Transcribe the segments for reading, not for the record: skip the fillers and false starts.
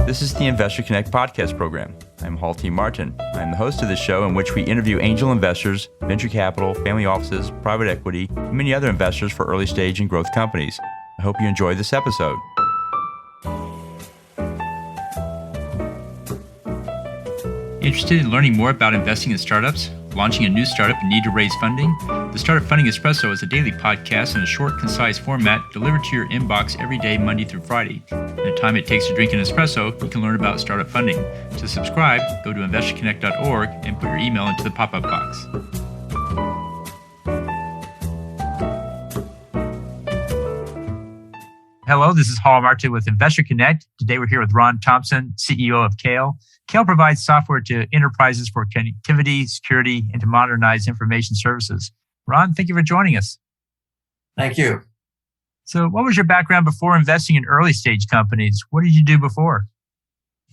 This is the Investor Connect podcast program. I'm Hall T. Martin. I'm the host of this show in which we interview angel investors, venture capital, family offices, private equity, and many other investors for early stage and growth companies. I hope you enjoy this episode. Interested in learning more about investing in startups, launching a new startup and need to raise funding? The Startup Funding Espresso is a daily podcast in a short, concise format delivered to your inbox every day, Monday through Friday. In the time it takes to drink an espresso, you can learn about startup funding. To subscribe, go to investorconnect.org and put your email into the pop-up box. Hello, this is Hall Martin with Investor Connect. Today we're here with Ron Thompson, CEO of CAIL. CAIL provides software to enterprises for connectivity, security, and to modernize information services. Ron, thank you for joining us. Thank you. So what was your background before investing in early stage companies? What did you do before?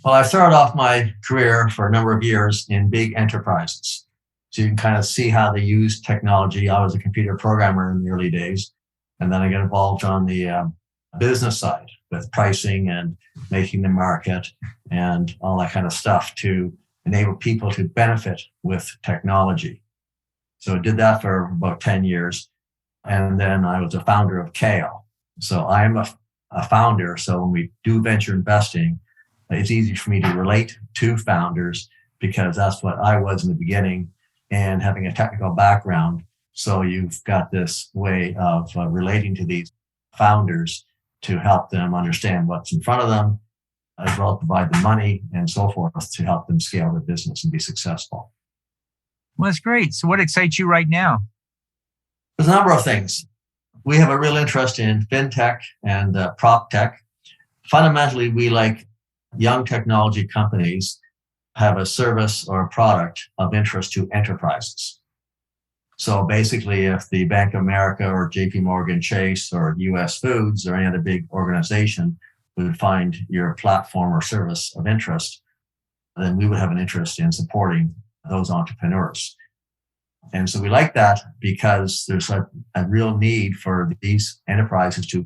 Well, I started off my career for a number of years in big enterprises. So you can kind of see how they use technology. I was a computer programmer in the early days, and then I got involved on the business side with pricing and making the market and all that kind of stuff to enable people to benefit with technology. So I did that for about 10 years. And then I was a founder of CAIL. So I'm a founder. So when we do venture investing, it's easy for me to relate to founders because that's what I was in the beginning and having a technical background. So you've got this way of relating to these founders to help them understand what's in front of them, as well as provide the money and so forth to help them scale their business and be successful. Well, that's great. So what excites you right now? There's a number of things. We have a real interest in fintech and prop tech. Fundamentally, we like young technology companies have a service or a product of interest to enterprises. So basically, if the Bank of America or JP Morgan Chase or US Foods or any other big organization would find your platform or service of interest, then we would have an interest in supporting those entrepreneurs. And so we like that because there's a real need for these enterprises to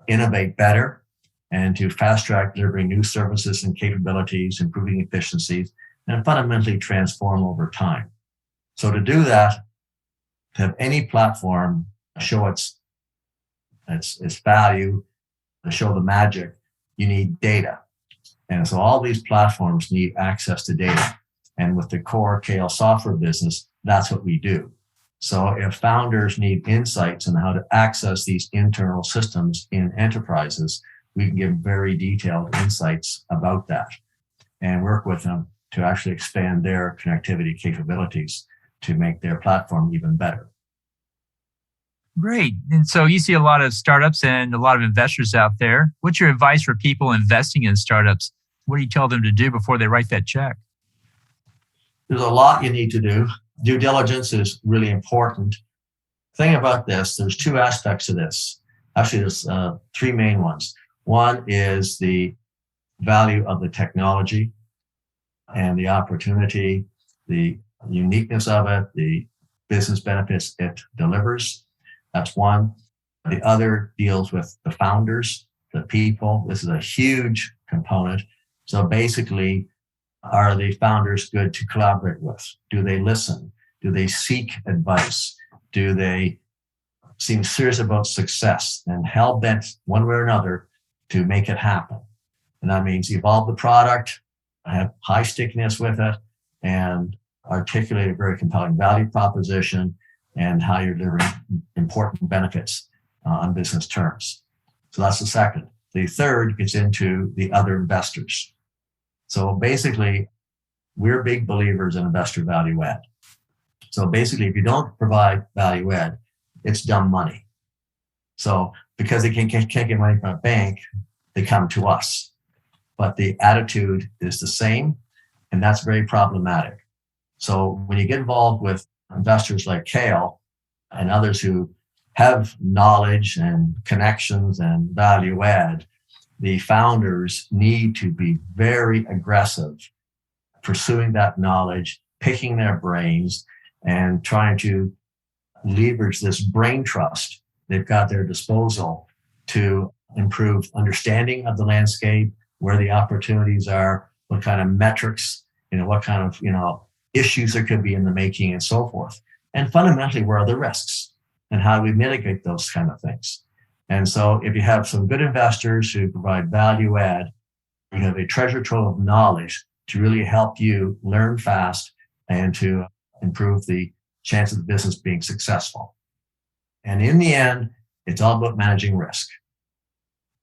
innovate better and to fast track delivering new services and capabilities, improving efficiencies, and fundamentally transform over time. So to do that, to have any platform show its value, to show the magic, you need data. And so all these platforms need access to data. And with the core CAIL software business, that's what we do. So if founders need insights on how to access these internal systems in enterprises, we can give very detailed insights about that and work with them to actually expand their connectivity capabilities to make their platform even better. Great. And so you see a lot of startups and a lot of investors out there. What's your advice for people investing in startups? What do you tell them to do before they write that check? There's a lot you need to do. Due diligence is really important. Thing about this, there's two aspects to this. Actually, there's three main ones. One is the value of the technology and the opportunity, the uniqueness of it, the business benefits it delivers. That's one. The other deals with the founders, the people. This is a huge component. So basically, are the founders good to collaborate with? Do they listen? Do they seek advice? Do they seem serious about success and hell-bent one way or another to make it happen? And that means evolve the product, have high stickiness with it, and articulate a very compelling value proposition and how you're delivering important benefits on business terms. So that's the second. The third gets into the other investors. So basically, we're big believers in investor value add. So basically, if you don't provide value add, it's dumb money. So because they can't get money from a bank, they come to us. But the attitude is the same, and that's very problematic. So when you get involved with investors like CAIL and others who have knowledge and connections and value add, the founders need to be very aggressive pursuing that knowledge, picking their brains, and trying to leverage this brain trust they've got at their disposal to improve understanding of the landscape, where the opportunities are, what kind of metrics, what kind of, issues there could be in the making and so forth. And fundamentally, where are the risks and how do we mitigate those kind of things? And so if you have some good investors who provide value add, you have a treasure trove of knowledge to really help you learn fast and to improve the chance of the business being successful. And in the end, it's all about managing risk.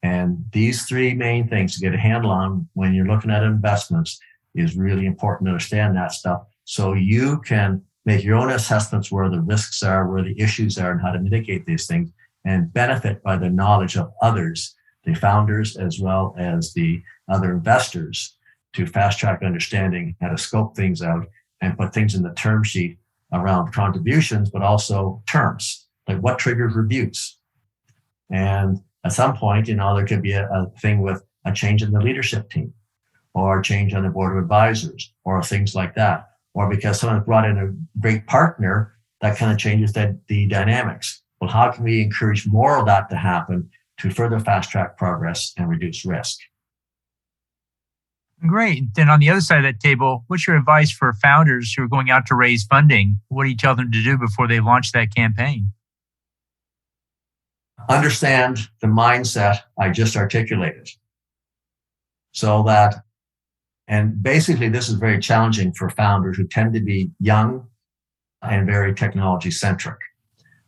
And these three main things to get a handle on when you're looking at investments is really important to understand that stuff so you can make your own assessments where the risks are, where the issues are, and how to mitigate these things and benefit by the knowledge of others, the founders as well as the other investors, to fast track understanding how to scope things out and put things in the term sheet around contributions, but also terms, like what triggers reviews. And at some point, there could be a thing with a change in the leadership team or a change on the board of advisors or things like that. Or because someone brought in a great partner, that kind of changes the dynamics. Well, how can we encourage more of that to happen to further fast track progress and reduce risk? Great. Then on the other side of that table, what's your advice for founders who are going out to raise funding? What do you tell them to do before they launch that campaign? Understand the mindset I just articulated. So that, and basically this is very challenging for founders who tend to be young and very technology centric.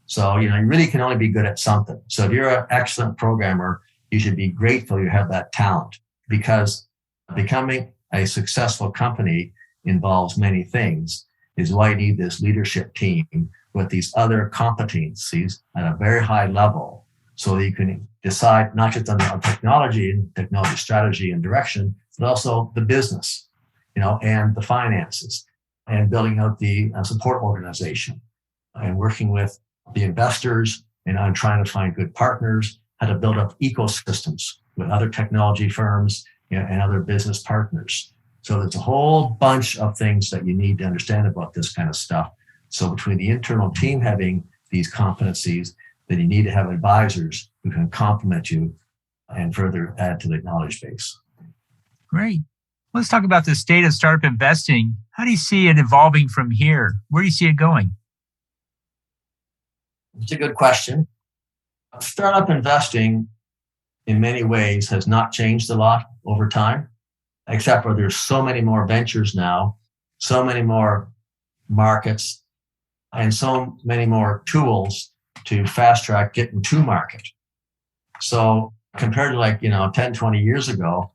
So, you really can only be good at something. So if you're an excellent programmer, you should be grateful you have that talent, because becoming a successful company involves many things, is why you need this leadership team with these other competencies at a very high level so that you can decide not just on technology and technology strategy and direction, but also the business, and the finances and building out the support organization and working with the investors and on trying to find good partners, how to build up ecosystems with other technology firms and other business partners. So there's a whole bunch of things that you need to understand about this kind of stuff. So between the internal team having these competencies, then you need to have advisors who can complement you and further add to the knowledge base. Great. Let's talk about the state of startup investing. How do you see it evolving from here? Where do you see it going? It's a good question. Startup investing in many ways has not changed a lot over time, except for there's so many more ventures now, so many more markets, and so many more tools to fast track getting to market. So compared to 10, 20 years ago,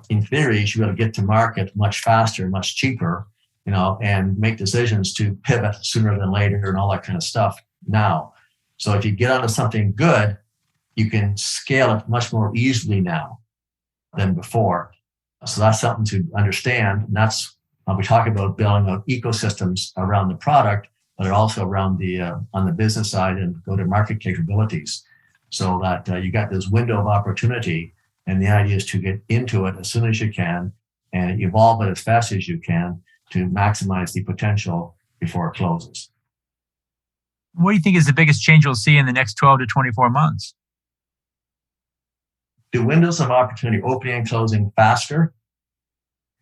in theory, you should be able to get to market much faster, much cheaper, and make decisions to pivot sooner than later and all that kind of stuff now. So if you get onto something good, you can scale it much more easily now than before. So that's something to understand. And that's when we talk about building out ecosystems around the product, but also around on the business side and go-to-market capabilities, so that you got this window of opportunity. And the idea is to get into it as soon as you can and evolve it as fast as you can to maximize the potential before it closes. What do you think is the biggest change we'll see in the next 12 to 24 months? The windows of opportunity opening and closing faster.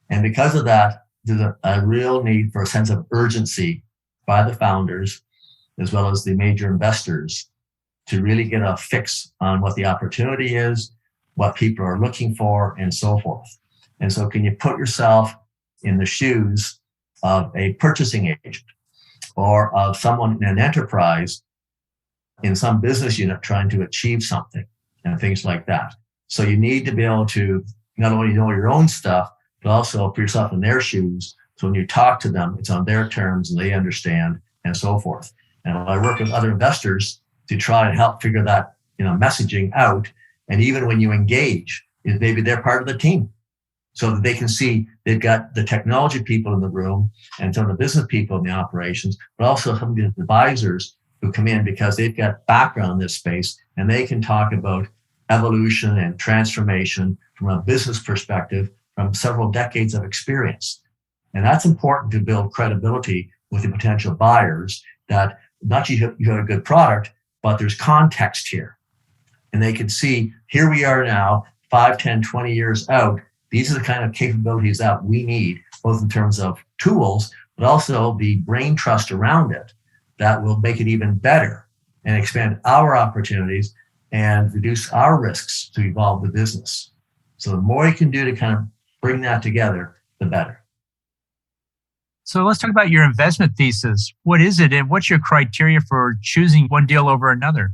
And because of that, there's a real need for a sense of urgency by the founders, as well as the major investors, to really get a fix on what the opportunity is, what people are looking for, and so forth. And so can you put yourself in the shoes of a purchasing agent or of someone in an enterprise in some business unit trying to achieve something and things like that? So you need to be able to not only know your own stuff, but also put yourself in their shoes. So when you talk to them, it's on their terms and they understand and so forth. And I work with other investors to try and help figure that, messaging out. And even when you engage, maybe they're part of the team so that they can see they've got the technology people in the room and some of the business people in the operations, but also some of the advisors who come in because they've got background in this space and they can talk about evolution and transformation from a business perspective from several decades of experience. And that's important to build credibility with the potential buyers that not you have a good product, but there's context here. And they can see, here we are now, 5, 10, 20 years out, these are the kind of capabilities that we need, both in terms of tools, but also the brain trust around it that will make it even better and expand our opportunities and reduce our risks to evolve the business. So the more you can do to kind of bring that together, the better. So let's talk about your investment thesis. What is it, and what's your criteria for choosing one deal over another?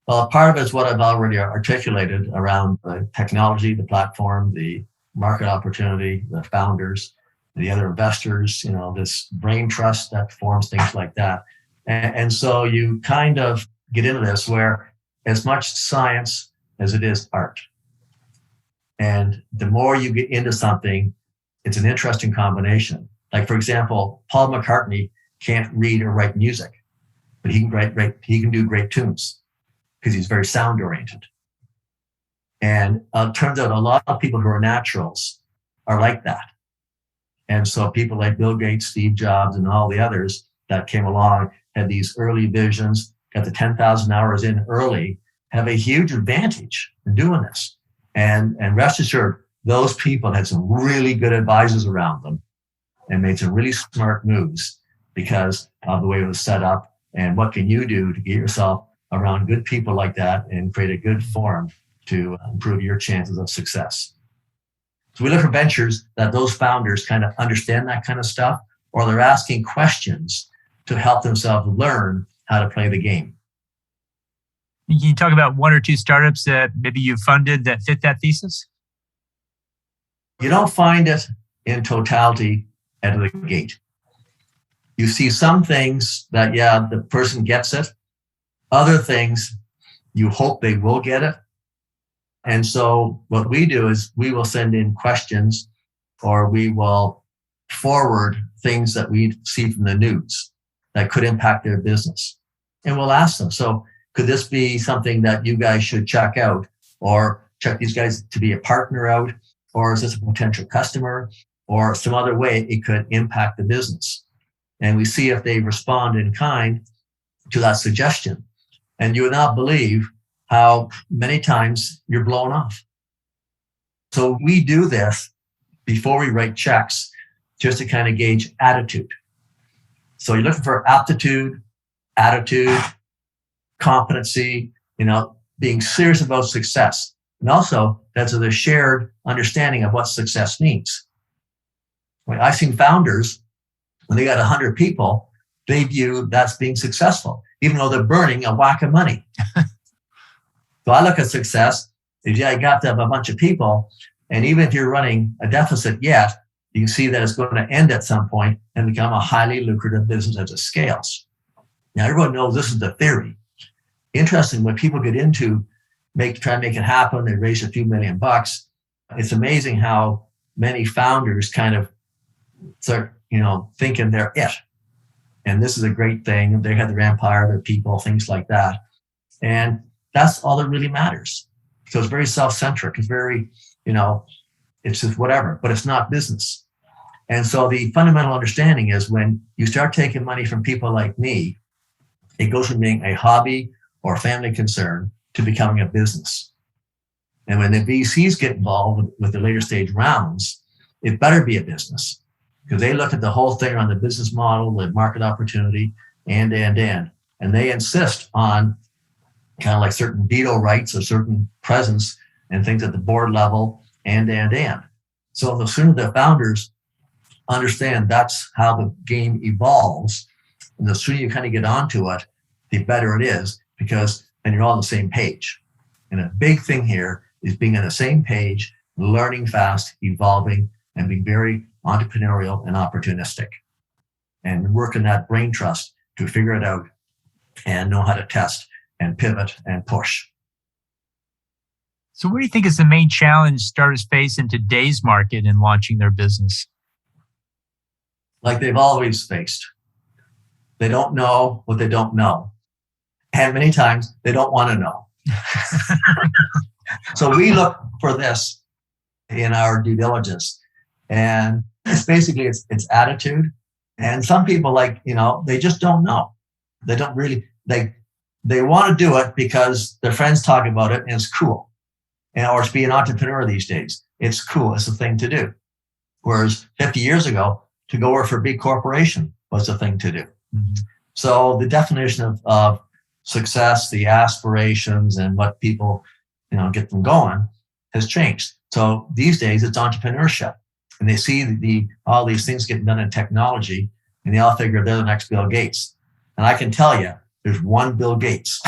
Well, part of it is what I've already articulated around the technology, the platform, the market opportunity, the founders, the other investors, this brain trust that forms things like that. And so you kind of get into this where as much science as it is art. And the more you get into something, it's an interesting combination. Like, for example, Paul McCartney can't read or write music, but he can do great tunes because he's very sound oriented. And it turns out a lot of people who are naturals are like that. And so people like Bill Gates, Steve Jobs, and all the others that came along had these early visions, got the 10,000 hours in early, have a huge advantage in doing this. And rest assured, those people had some really good advisors around them and made some really smart moves because of the way it was set up. And what can you do to get yourself around good people like that and create a good forum to improve your chances of success? So we look for ventures that those founders kind of understand that kind of stuff, or they're asking questions to help themselves learn how to play the game. Can you talk about one or two startups that maybe you funded that fit that thesis? You don't find it in totality out of the gate. You see some things that, the person gets it. Other things, you hope they will get it. And so what we do is we will send in questions, or we will forward things that we see from the news that could impact their business. And we'll ask them, so could this be something that you guys should check out, or check these guys to be a partner out? Or is this a potential customer, or some other way it could impact the business? And we see if they respond in kind to that suggestion. And you would not believe how many times you're blown off. So we do this before we write checks, just to kind of gauge attitude. So you're looking for aptitude, attitude, competency, being serious about success. And also, that's a shared understanding of what success means. I've seen founders, when they got 100 people, they view that's being successful, even though they're burning a whack of money. So I look at success, you got to have a bunch of people, and even if you're running a deficit yet, you can see that it's going to end at some point and become a highly lucrative business as it scales. Now, everyone knows this is the theory. Interesting, when people get into try and make it happen, they raise a few $1 million. It's amazing how many founders kind of start, thinking they're it. And this is a great thing. They have their empire, their people, things like that. And that's all that really matters. So it's very self-centric. It's very, it's just whatever, but it's not business. And so the fundamental understanding is when you start taking money from people like me, it goes from being a hobby or family concern to becoming a business. And when the VCs get involved with the later stage rounds, it better be a business, because they look at the whole thing on the business model, the market opportunity, and they insist on kind of like certain veto rights or certain presence and things at the board level, and. So the sooner the founders understand that's how the game evolves, and the sooner you kind of get onto it, the better it is, because then you're all on the same page. And a big thing here is being on the same page, learning fast, evolving, and being very entrepreneurial and opportunistic. And working that brain trust to figure it out and know how to test and pivot and push. So what do you think is the main challenge startups face in today's market in launching their business? Like they've always faced. They don't know what they don't know. And many times they don't want to know. So we look for this in our due diligence. And it's basically, it's attitude. And some people they just don't know. They don't really, they want to do it because their friends talk about it and it's cool. Or it's being an entrepreneur these days. it's cool. It's a thing to do. Whereas 50 years ago, to go work for a big corporation was a thing to do. Mm-hmm. So the definition of success, the aspirations, and what people, get them going has changed. So these days it's entrepreneurship, and they see all these things getting done in technology, and they all figure they're the next Bill Gates. And I can tell you, there's one Bill Gates.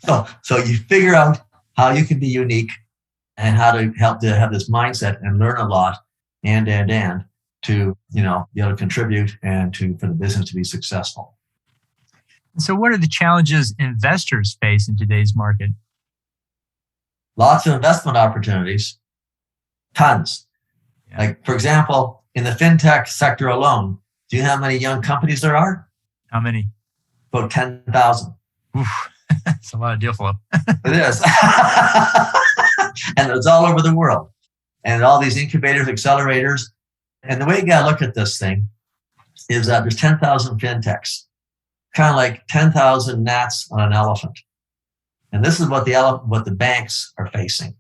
So you figure out how you can be unique and how to help to have this mindset and learn a lot and to, be able to contribute and for the business to be successful. So what are the challenges investors face in today's market? Lots of investment opportunities, tons. Yeah. Like, for example, in the fintech sector alone, do you know how many young companies there are? How many? About 10,000. That's a lot of deal flow. It is. And it's all over the world. And all these incubators, accelerators. And the way you got to look at this thing is that there's 10,000 fintechs, kind of like 10,000 gnats on an elephant. And this is what the banks are facing,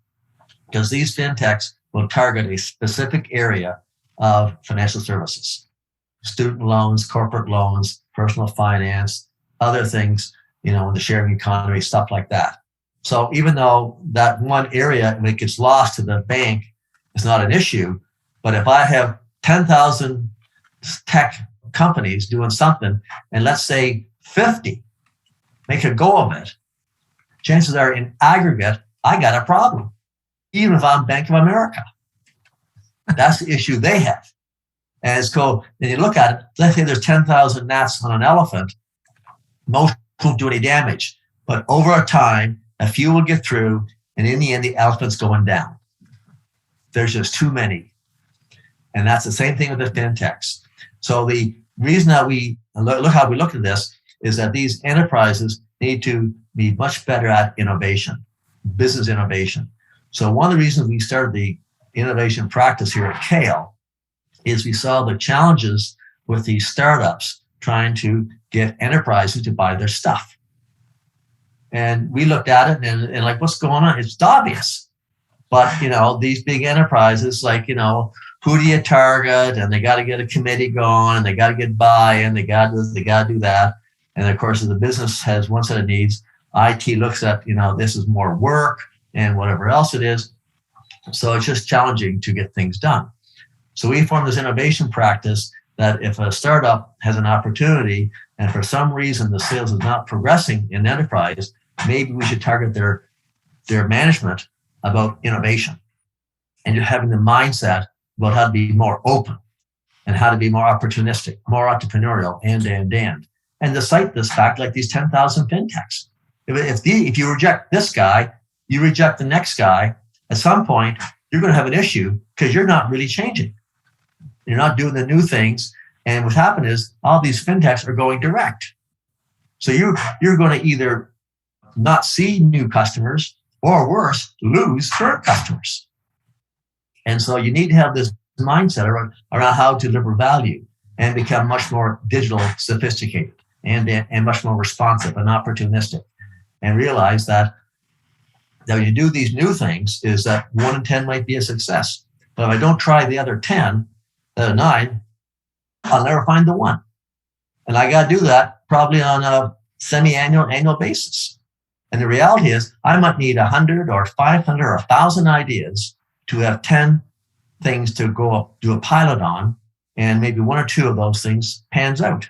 because these fintechs will target a specific area of financial services, student loans, corporate loans, personal finance, other things, in the sharing economy, stuff like that. So even though that one area, when it gets lost to the bank, is not an issue, but if I have 10,000 tech companies doing something, and let's say 50 make a go of it, chances are in aggregate, I got a problem, even if I'm Bank of America. That's the issue they have. And it's cool. Then you look at it, let's say there's 10,000 gnats on an elephant. Most won't do any damage. But over a time, a few will get through, and in the end, the elephant's going down. There's just too many. And that's the same thing with the fintechs. So the reason that we look how we look at this is that these enterprises need to be much better at innovation, business innovation. So one of the reasons we started the innovation practice here at CAIL is we saw the challenges with these startups trying to get enterprises to buy their stuff. And we looked at it and like, what's going on? It's obvious. But, these big enterprises, like, who do you target? And they got to get a committee going, and they got to get buy-in, they got to do that. And of course, if the business has one set of needs, IT looks at, this is more work and whatever else it is. So it's just challenging to get things done. So we formed this innovation practice that if a startup has an opportunity and for some reason the sales is not progressing in enterprise, maybe we should target their management about innovation and having the mindset about how to be more open and how to be more opportunistic, more entrepreneurial, and. And to cite this fact, like these 10,000 fintechs. If you reject this guy, you reject the next guy, at some point, you're going to have an issue because you're not really changing. You're not doing the new things. And what's happened is all these fintechs are going direct. So you're going to either not see new customers or worse, lose current customers. And so you need to have this mindset around how to deliver value and become much more digital sophisticated and much more responsive and opportunistic, and realize that when you do these new things is that 1 in 10 might be a success. But if I don't try the other 10, the other 9, I'll never find the one. And I got to do that probably on a annual basis. And the reality is I might need 100 or 500 or 1,000 ideas to have 10 things to go do a pilot on, and maybe 1 or 2 of those things pans out.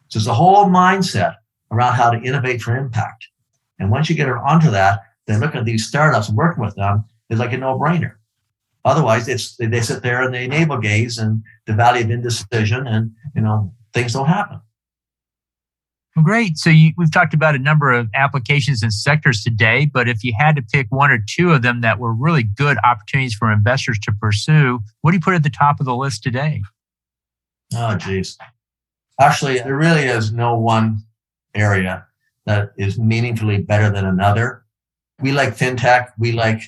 So there's a whole mindset around how to innovate for impact. And once you get onto that, then looking at these startups and working with them is like a no-brainer. Otherwise, they sit there and they navel gaze and the value of indecision, and things don't happen. Well, great. So we've talked about a number of applications and sectors today, but if you had to pick 1 or 2 of them that were really good opportunities for investors to pursue, what do you put at the top of the list today? Oh, geez. Actually, there really is no one area that is meaningfully better than another. We like fintech, we like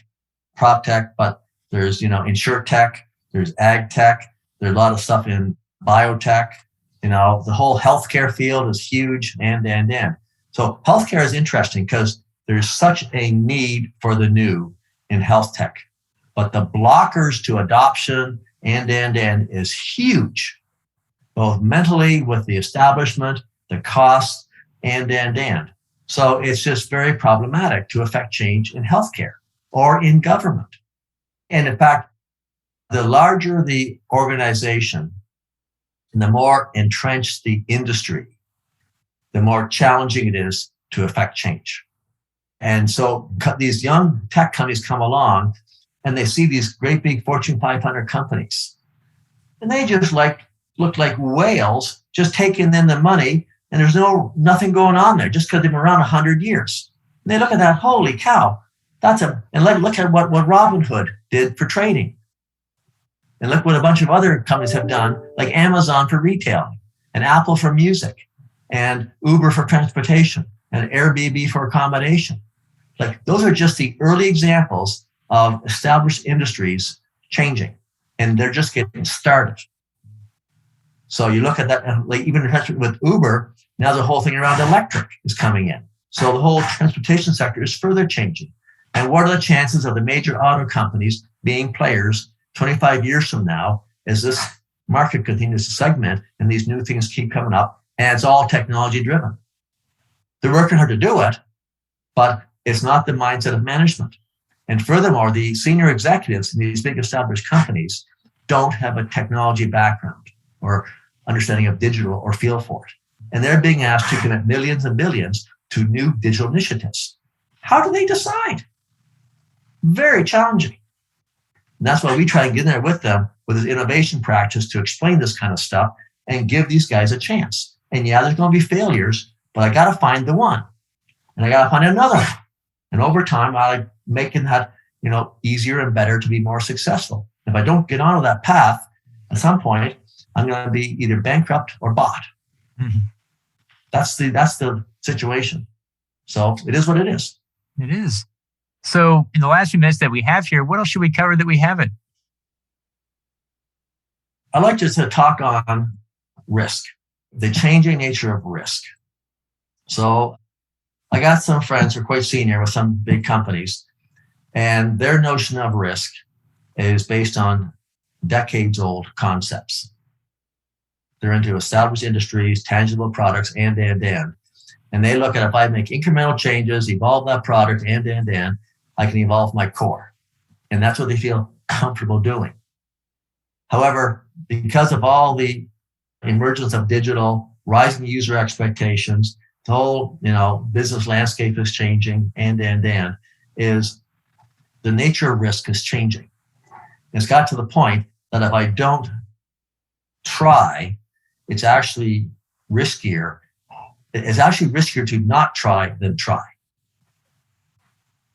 prop tech, but there's, insure tech, there's ag tech, there's a lot of stuff in biotech. The whole healthcare field is huge, and. So healthcare is interesting because there's such a need for the new in health tech. But the blockers to adoption and is huge, both mentally with the establishment, the costs, and. So it's just very problematic to affect change in healthcare or in government. And in fact, the larger the organization, and the more entrenched the industry, the more challenging it is to affect change. And so these young tech companies come along and they see these great big Fortune 500 companies. And they just look like whales just taking in the money, and there's nothing going on there just because they've been around 100 years. And they look at that, holy cow, and look at what Robinhood did for trading. And look what a bunch of other companies have done, like Amazon for retailing, and Apple for music, and Uber for transportation, and Airbnb for accommodation. Like those are just the early examples of established industries changing, and they're just getting started. So you look at that, like even with Uber, now the whole thing around electric is coming in. So the whole transportation sector is further changing. And what are the chances of the major auto companies being players 25 years from now as this market continues to segment and these new things keep coming up, and it's all technology driven? They're working hard to do it, but it's not the mindset of management. And furthermore, the senior executives in these big established companies don't have a technology background or understanding of digital or feel for it. And they're being asked to commit millions and billions to new digital initiatives. How do they decide? Very challenging. And that's why we try and get in there with them with this innovation practice to explain this kind of stuff and give these guys a chance. And yeah, there's going to be failures, but I got to find the one. And I got to find another one. And over time, I'm making that, easier and better to be more successful. If I don't get onto that path, at some point, I'm going to be either bankrupt or bought. Mm-hmm. That's the situation. So it is what it is. It is. So in the last few minutes that we have here, what else should we cover that we haven't? I'd like just to talk on risk, the changing nature of risk. So I got some friends who are quite senior with some big companies, and their notion of risk is based on decades-old concepts. They're into established industries, tangible products, and. And they look at, if I make incremental changes, evolve that product, and, I can evolve my core. And that's what they feel comfortable doing. However, because of all the emergence of digital, rising user expectations, the whole, business landscape is changing, and, is the nature of risk is changing. It's got to the point that if I don't try, it's actually riskier. It's actually riskier to not try than try.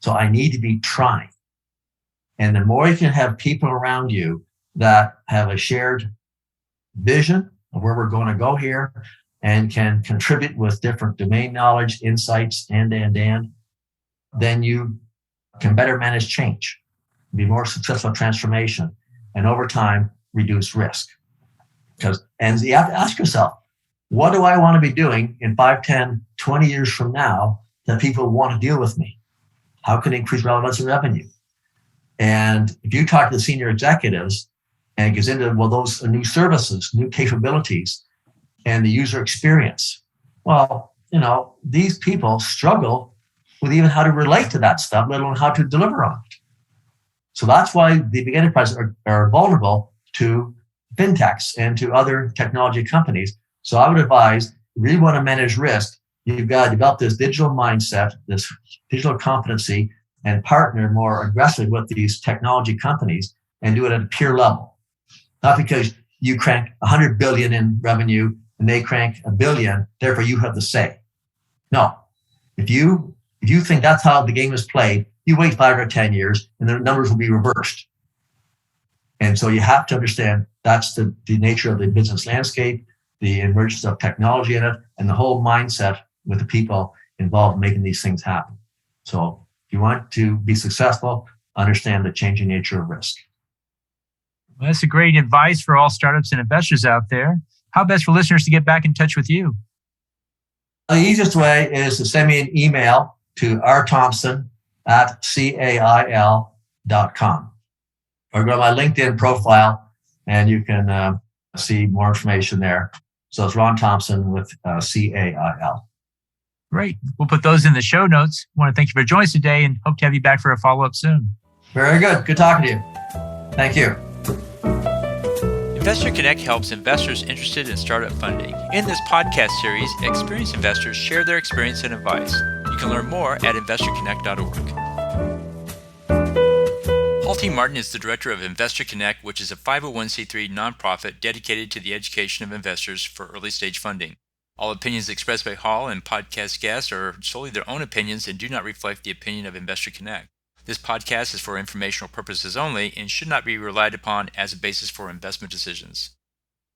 So I need to be trying. And the more you can have people around you that have a shared vision of where we're going to go here and can contribute with different domain knowledge, insights, and, then you can better manage change, be more successful transformation, and over time, reduce risk. And you have to ask yourself, what do I want to be doing in 5, 10, 20 years from now that people want to deal with me? How can I increase relevance and revenue? And if you talk to the senior executives and it gets into, those new services, new capabilities, and the user experience, these people struggle with even how to relate to that stuff, let alone how to deliver on it. So that's why the big enterprises are vulnerable to fintechs and to other technology companies. So I would advise, if you really want to manage risk, you've got to develop this digital mindset, this digital competency, and partner more aggressively with these technology companies and do it at a peer level. Not because you crank 100 billion in revenue and they crank $1 billion, therefore you have the say. No. If you think that's how the game is played, you wait 5 or 10 years and the numbers will be reversed. And so you have to understand that's the nature of the business landscape, the emergence of technology in it, and the whole mindset with the people involved in making these things happen. So if you want to be successful, understand the changing nature of risk. Well, that's a great advice for all startups and investors out there. How best for listeners to get back in touch with you? The easiest way is to send me an email to rthompson@CAIL.com. or go to my LinkedIn profile and you can see more information there. So it's Ron Thompson with CAIL. Great. We'll put those in the show notes. I want to thank you for joining us today and hope to have you back for a follow-up soon. Very good. Good talking to you. Thank you. Investor Connect helps investors interested in startup funding. In this podcast series, experienced investors share their experience and advice. You can learn more at investorconnect.org. Halty Martin is the director of Investor Connect, which is a 501c3 nonprofit dedicated to the education of investors for early-stage funding. All opinions expressed by Hall and podcast guests are solely their own opinions and do not reflect the opinion of Investor Connect. This podcast is for informational purposes only and should not be relied upon as a basis for investment decisions.